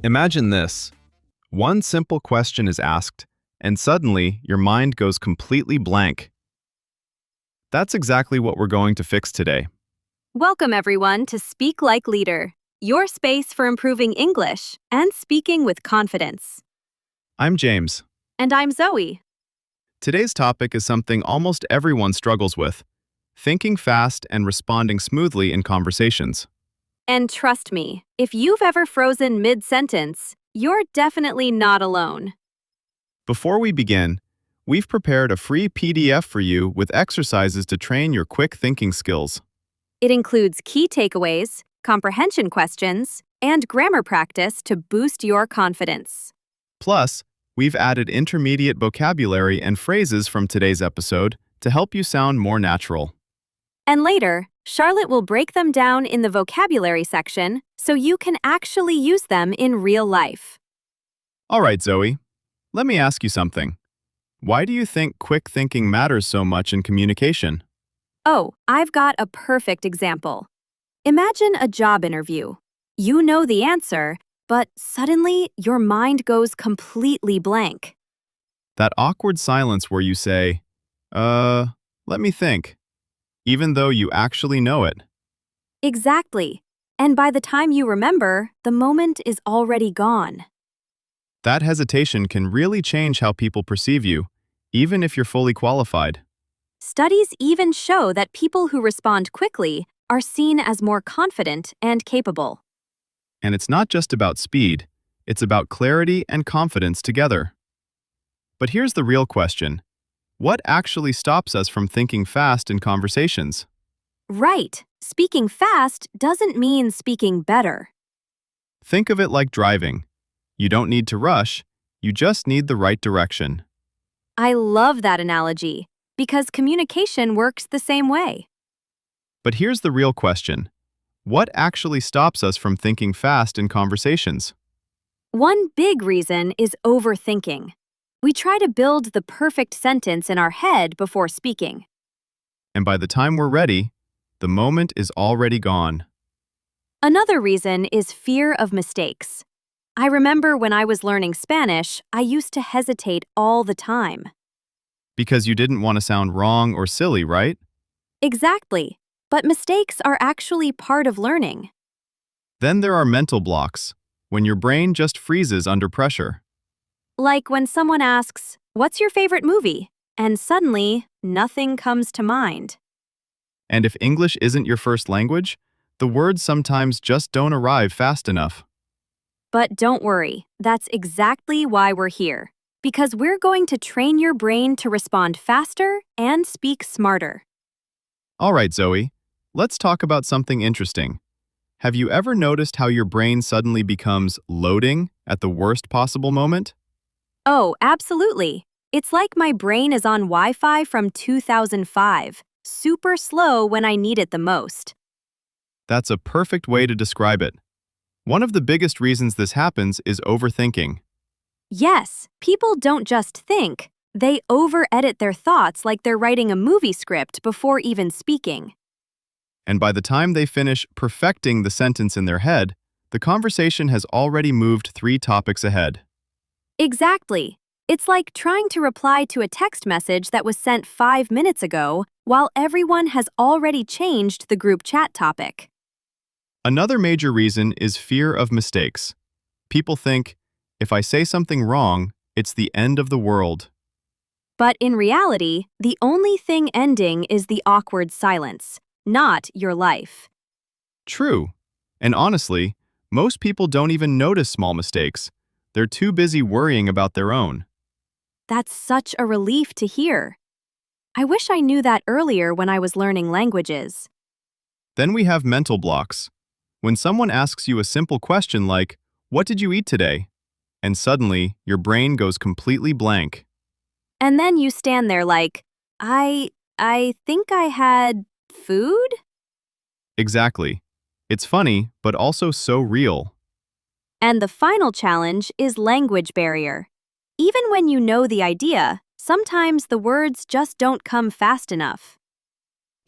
Imagine this. One simple question is asked, and suddenly your mind goes completely blank. That's exactly what we're going to fix today. Welcome, everyone, to Speak Like Leader, your space for improving English and speaking with confidence. I'm James. And I'm Zoe. Today's topic is something almost everyone struggles with: thinking fast and responding smoothly in conversations. And trust me, if you've ever frozen mid-sentence, you're definitely not alone. Before we begin, we've prepared a free PDF for you with exercises to train your quick thinking skills. It includes key takeaways, comprehension questions, and grammar practice to boost your confidence. Plus, we've added intermediate vocabulary and phrases from today's episode to help you sound more natural. And later, Charlotte will break them down in the vocabulary section so you can actually use them in real life. All right, Zoe, let me ask you something. Why do you think quick thinking matters so much in communication? Oh, I've got a perfect example. Imagine a job interview. You know the answer, but suddenly your mind goes completely blank. That awkward silence where you say, let me think, even though you actually know it. Exactly. And by the time you remember, the moment is already gone. That hesitation can really change how people perceive you, even if you're fully qualified. Studies even show that people who respond quickly are seen as more confident and capable. And it's not just about speed, it's about clarity and confidence together. But here's the real question. What actually stops us from thinking fast in conversations? Right. Speaking fast doesn't mean speaking better. Think of it like driving. You don't need to rush, you just need the right direction. I love that analogy, because communication works the same way. But here's the real question. What actually stops us from thinking fast in conversations? One big reason is overthinking. We try to build the perfect sentence in our head before speaking. And by the time we're ready, the moment is already gone. Another reason is fear of mistakes. I remember when I was learning Spanish, I used to hesitate all the time. Because you didn't want to sound wrong or silly, right? Exactly. But mistakes are actually part of learning. Then there are mental blocks, when your brain just freezes under pressure. Like when someone asks, "What's your favorite movie?" And suddenly, nothing comes to mind. And if English isn't your first language, the words sometimes just don't arrive fast enough. But don't worry, that's exactly why we're here. Because we're going to train your brain to respond faster and speak smarter. All right, Zoe, let's talk about something interesting. Have you ever noticed how your brain suddenly becomes loading at the worst possible moment? Oh, absolutely. It's like my brain is on Wi-Fi from 2005, super slow when I need it the most. That's a perfect way to describe it. One of the biggest reasons this happens is overthinking. Yes, people don't just think, they over-edit their thoughts like they're writing a movie script before even speaking. And by the time they finish perfecting the sentence in their head, the conversation has already moved 3 topics ahead. Exactly. It's like trying to reply to a text message that was sent 5 minutes ago while everyone has already changed the group chat topic. Another major reason is fear of mistakes. People think, if I say something wrong, it's the end of the world. But in reality, the only thing ending is the awkward silence, not your life. True. And honestly, most people don't even notice small mistakes. They're too busy worrying about their own. That's such a relief to hear. I wish I knew that earlier when I was learning languages. Then we have mental blocks. When someone asks you a simple question like, "What did you eat today?" and suddenly your brain goes completely blank. And then you stand there like, I think I had food? Exactly. It's funny, but also so real. And the final challenge is language barrier. Even when you know the idea, sometimes the words just don't come fast enough.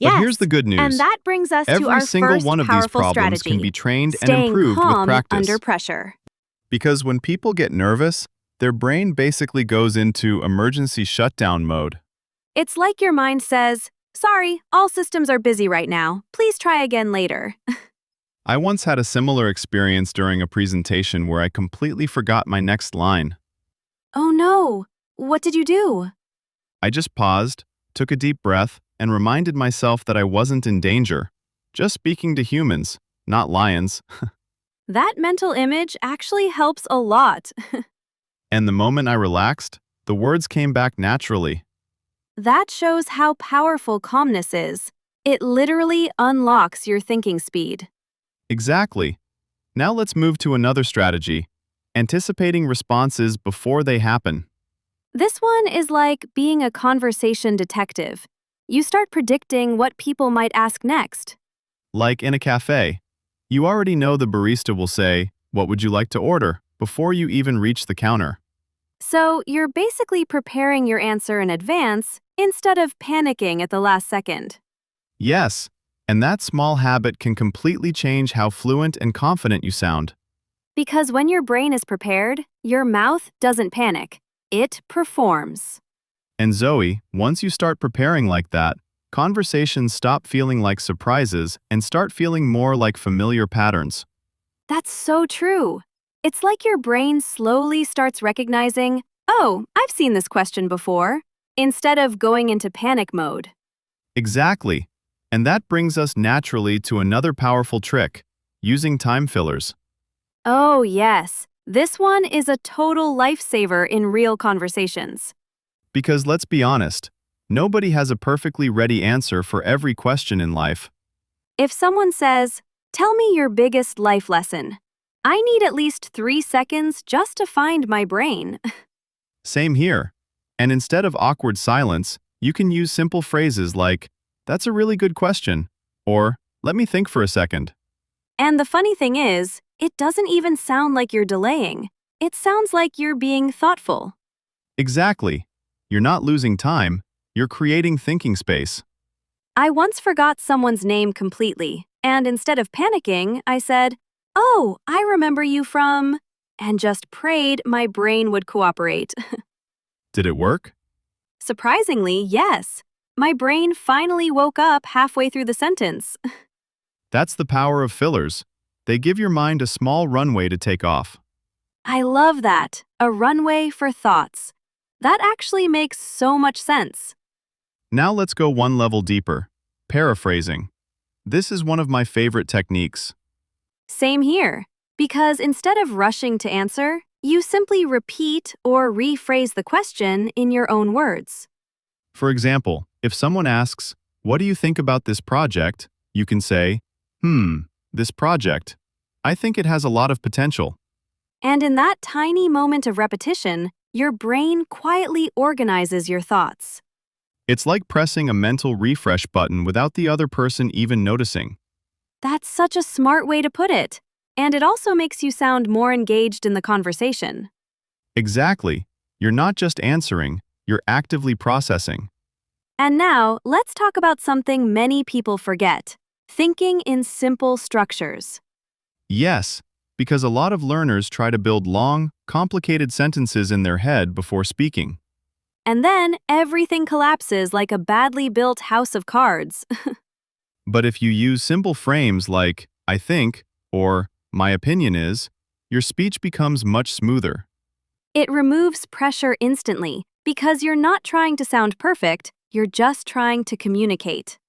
But here's the Yes, good and news. that brings us to Every our single first one of these powerful problems can be strategy, trained and staying improved with calm under practice. pressure. Because when people get nervous, their brain basically goes into emergency shutdown mode. It's like your mind says, sorry, all systems are busy right now. Please try again later. I once had a similar experience during a presentation where I completely forgot my next line. Oh no, what did you do? I just paused, took a deep breath, and reminded myself that I wasn't in danger, just speaking to humans, not lions. That mental image actually helps a lot. And the moment I relaxed, the words came back naturally. That shows how powerful calmness is. It literally unlocks your thinking speed. Exactly. Now let's move to another strategy, anticipating responses before they happen. This one is like being a conversation detective. You start predicting what people might ask next. Like in a cafe, you already know the barista will say, "What would you like to order?" before you even reach the counter. So you're basically preparing your answer in advance instead of panicking at the last second. Yes, and that small habit can completely change how fluent and confident you sound. Because when your brain is prepared, your mouth doesn't panic. It performs. And Zoe, once you start preparing like that, conversations stop feeling like surprises and start feeling more like familiar patterns. That's so true. It's like your brain slowly starts recognizing, oh, I've seen this question before, instead of going into panic mode. Exactly. And that brings us naturally to another powerful trick, using time fillers. Oh, yes. This one is a total lifesaver in real conversations. Because let's be honest, nobody has a perfectly ready answer for every question in life. If someone says, tell me your biggest life lesson, I need at least 3 seconds just to find my brain. Same here. And instead of awkward silence, you can use simple phrases like, "That's a really good question," or "Let me think for a second." And the funny thing is, it doesn't even sound like you're delaying. It sounds like you're being thoughtful. Exactly. You're not losing time, you're creating thinking space. I once forgot someone's name completely, and instead of panicking, I said, oh, I remember you from, and just prayed my brain would cooperate. Did it work? Surprisingly, yes. My brain finally woke up halfway through the sentence. That's the power of fillers. They give your mind a small runway to take off. I love that. A runway for thoughts. That actually makes so much sense. Now let's go one level deeper. Paraphrasing. This is one of my favorite techniques. Same here. Because instead of rushing to answer, you simply repeat or rephrase the question in your own words. For example, if someone asks, "What do you think about this project?" you can say, "This project. I think it has a lot of potential." And in that tiny moment of repetition, your brain quietly organizes your thoughts. It's like pressing a mental refresh button without the other person even noticing. That's such a smart way to put it. And it also makes you sound more engaged in the conversation. Exactly. You're not just answering, you're actively processing. And now, let's talk about something many people forget: thinking in simple structures. Yes, because a lot of learners try to build long, complicated sentences in their head before speaking. And then everything collapses like a badly built house of cards. But if you use simple frames like, "I think," or "My opinion is," your speech becomes much smoother. It removes pressure instantly because you're not trying to sound perfect, you're just trying to communicate.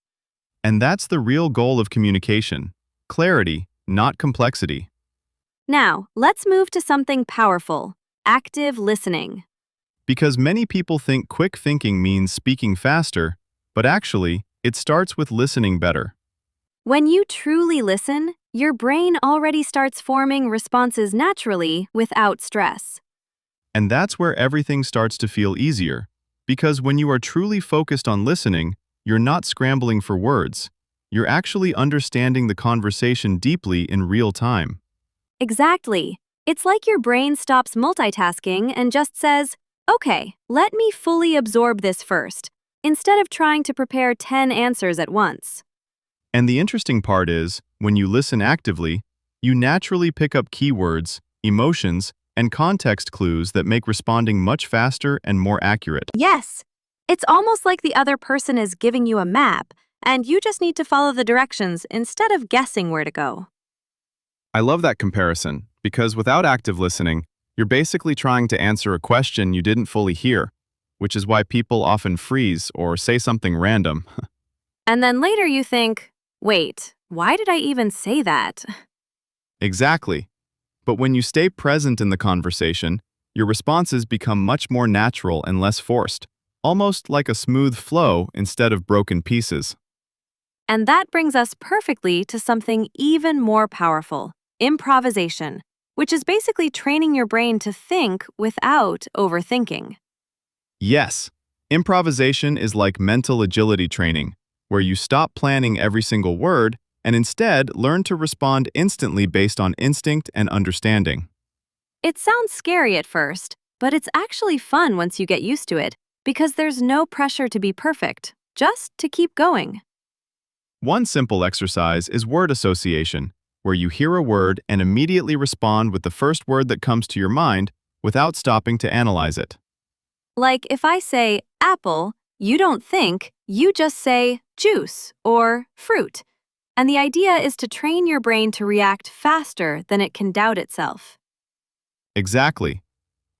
And that's the real goal of communication: clarity, not complexity. Now, let's move to something powerful: active listening. Because many people think quick thinking means speaking faster, but actually, it starts with listening better. When you truly listen, your brain already starts forming responses naturally without stress. And that's where everything starts to feel easier. Because when you are truly focused on listening, you're not scrambling for words. You're actually understanding the conversation deeply in real time. Exactly. It's like your brain stops multitasking and just says, okay, let me fully absorb this first, instead of trying to prepare 10 answers at once. And the interesting part is, when you listen actively, you naturally pick up keywords, emotions, and context clues that make responding much faster and more accurate. Yes, it's almost like the other person is giving you a map, and you just need to follow the directions instead of guessing where to go. I love that comparison, because without active listening, you're basically trying to answer a question you didn't fully hear, which is why people often freeze or say something random. And then later you think, wait, why did I even say that? Exactly. But when you stay present in the conversation, your responses become much more natural and less forced, almost like a smooth flow instead of broken pieces. And that brings us perfectly to something even more powerful, improvisation, which is basically training your brain to think without overthinking. Yes, improvisation is like mental agility training, where you stop planning every single word and instead learn to respond instantly based on instinct and understanding. It sounds scary at first, but it's actually fun once you get used to it, because there's no pressure to be perfect, just to keep going. One simple exercise is word association, where you hear a word and immediately respond with the first word that comes to your mind without stopping to analyze it. Like if I say apple, you don't think, you just say juice or fruit. And the idea is to train your brain to react faster than it can doubt itself. Exactly.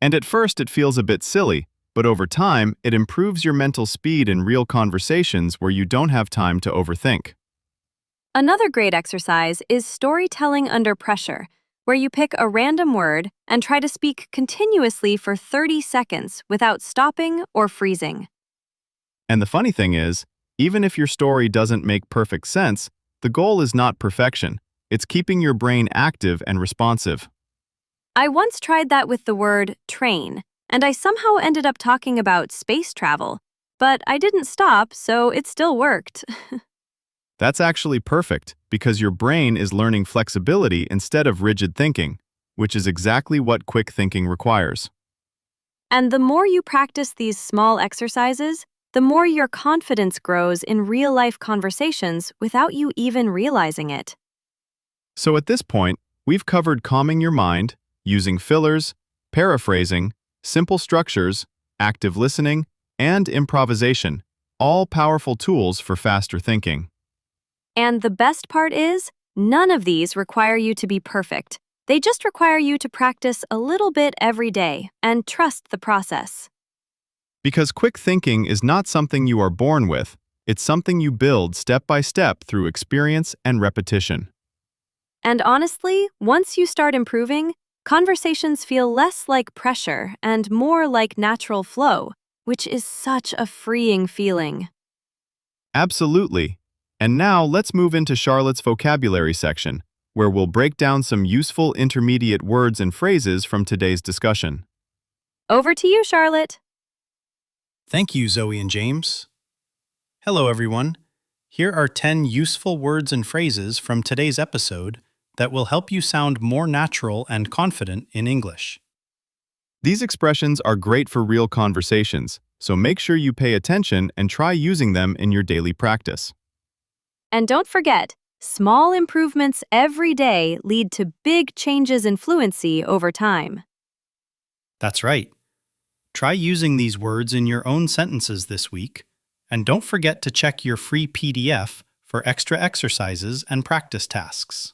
And at first it feels a bit silly, but over time it improves your mental speed in real conversations where you don't have time to overthink. Another great exercise is storytelling under pressure, where you pick a random word and try to speak continuously for 30 seconds without stopping or freezing. And the funny thing is, even if your story doesn't make perfect sense, the goal is not perfection. It's keeping your brain active and responsive. I once tried that with the word train, and I somehow ended up talking about space travel. But I didn't stop, so it still worked. That's actually perfect, because your brain is learning flexibility instead of rigid thinking, which is exactly what quick thinking requires. And the more you practice these small exercises, the more your confidence grows in real-life conversations without you even realizing it. So at this point, we've covered calming your mind, using fillers, paraphrasing, simple structures, active listening, and improvisation, all powerful tools for faster thinking. And the best part is, none of these require you to be perfect. They just require you to practice a little bit every day and trust the process. Because quick thinking is not something you are born with, it's something you build step by step through experience and repetition. And honestly, once you start improving, conversations feel less like pressure and more like natural flow, which is such a freeing feeling. Absolutely. And now let's move into Charlotte's vocabulary section, where we'll break down some useful intermediate words and phrases from today's discussion. Over to you, Charlotte. Thank you, Zoe and James. Hello, everyone. Here are 10 useful words and phrases from today's episode that will help you sound more natural and confident in English. These expressions are great for real conversations, so make sure you pay attention and try using them in your daily practice. And don't forget, small improvements every day lead to big changes in fluency over time. That's right. Try using these words in your own sentences this week, and don't forget to check your free PDF for extra exercises and practice tasks.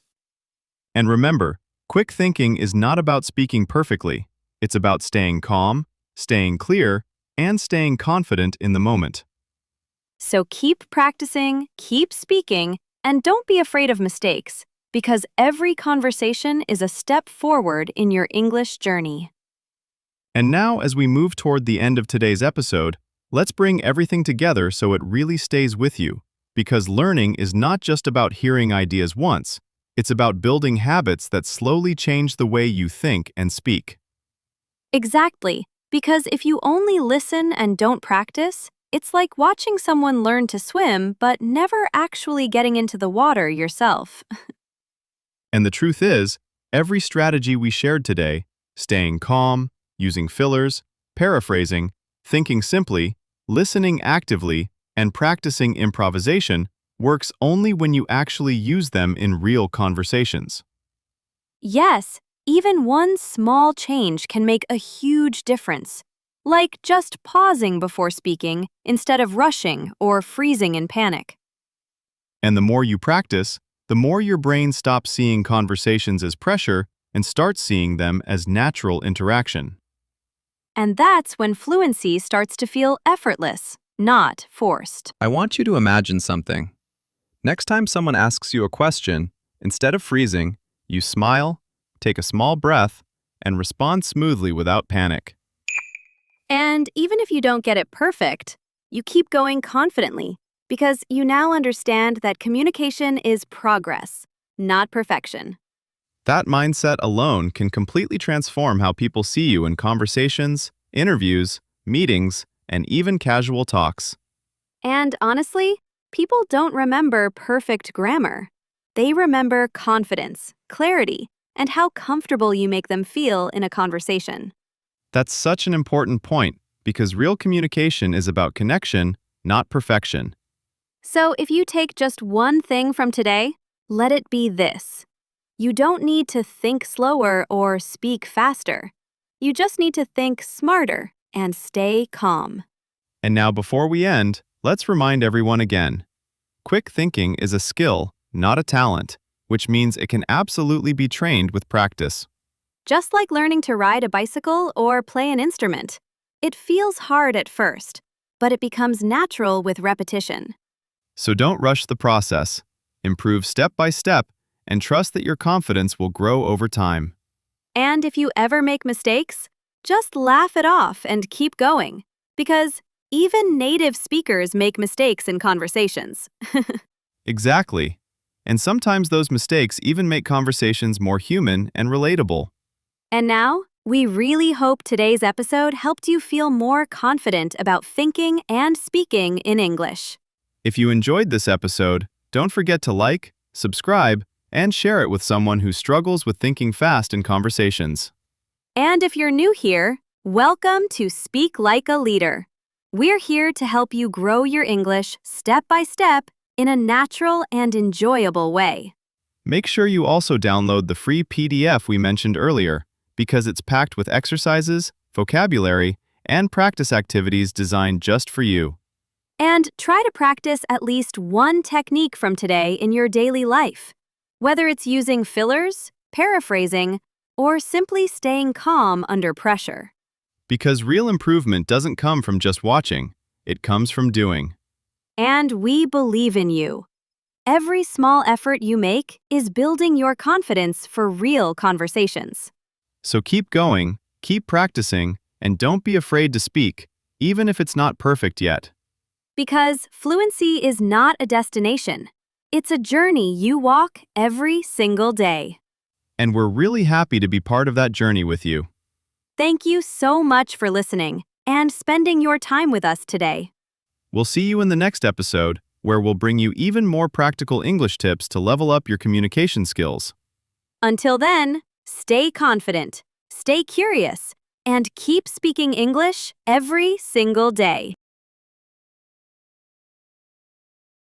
And remember, quick thinking is not about speaking perfectly. It's about staying calm, staying clear, and staying confident in the moment. So keep practicing, keep speaking, and don't be afraid of mistakes, because every conversation is a step forward in your English journey. And now, as we move toward the end of today's episode, let's bring everything together so it really stays with you, because learning is not just about hearing ideas once, it's about building habits that slowly change the way you think and speak. Exactly, because if you only listen and don't practice, it's like watching someone learn to swim but never actually getting into the water yourself. And the truth is, every strategy we shared today, staying calm, using fillers, paraphrasing, thinking simply, listening actively, and practicing improvisation works only when you actually use them in real conversations. Yes, even one small change can make a huge difference, like just pausing before speaking instead of rushing or freezing in panic. And the more you practice, the more your brain stops seeing conversations as pressure and starts seeing them as natural interaction. And that's when fluency starts to feel effortless, not forced. I want you to imagine something. Next time someone asks you a question, instead of freezing, you smile, take a small breath, and respond smoothly without panic. And even if you don't get it perfect, you keep going confidently because you now understand that communication is progress, not perfection. That mindset alone can completely transform how people see you in conversations, interviews, meetings, and even casual talks. And honestly, people don't remember perfect grammar. They remember confidence, clarity, and how comfortable you make them feel in a conversation. That's such an important point because real communication is about connection, not perfection. So if you take just one thing from today, let it be this. You don't need to think slower or speak faster. You just need to think smarter and stay calm. And now, before we end, let's remind everyone again. Quick thinking is a skill, not a talent, which means it can absolutely be trained with practice. Just like learning to ride a bicycle or play an instrument, it feels hard at first, but it becomes natural with repetition. So don't rush the process. Improve step by step and trust that your confidence will grow over time. And if you ever make mistakes, just laugh it off and keep going, because even native speakers make mistakes in conversations. Exactly. And sometimes those mistakes even make conversations more human and relatable. And now, we really hope today's episode helped you feel more confident about thinking and speaking in English. If you enjoyed this episode, don't forget to like, subscribe, and share it with someone who struggles with thinking fast in conversations. And if you're new here, welcome to Speak Like a Leader. We're here to help you grow your English step by step in a natural and enjoyable way. Make sure you also download the free PDF we mentioned earlier, because it's packed with exercises, vocabulary, and practice activities designed just for you. And try to practice at least one technique from today in your daily life, whether it's using fillers, paraphrasing, or simply staying calm under pressure. Because real improvement doesn't come from just watching, it comes from doing. And we believe in you. Every small effort you make is building your confidence for real conversations. So keep going, keep practicing, and don't be afraid to speak, even if it's not perfect yet. Because fluency is not a destination. It's a journey you walk every single day. And we're really happy to be part of that journey with you. Thank you so much for listening and spending your time with us today. We'll see you in the next episode, where we'll bring you even more practical English tips to level up your communication skills. Until then, stay confident, stay curious, and keep speaking English every single day.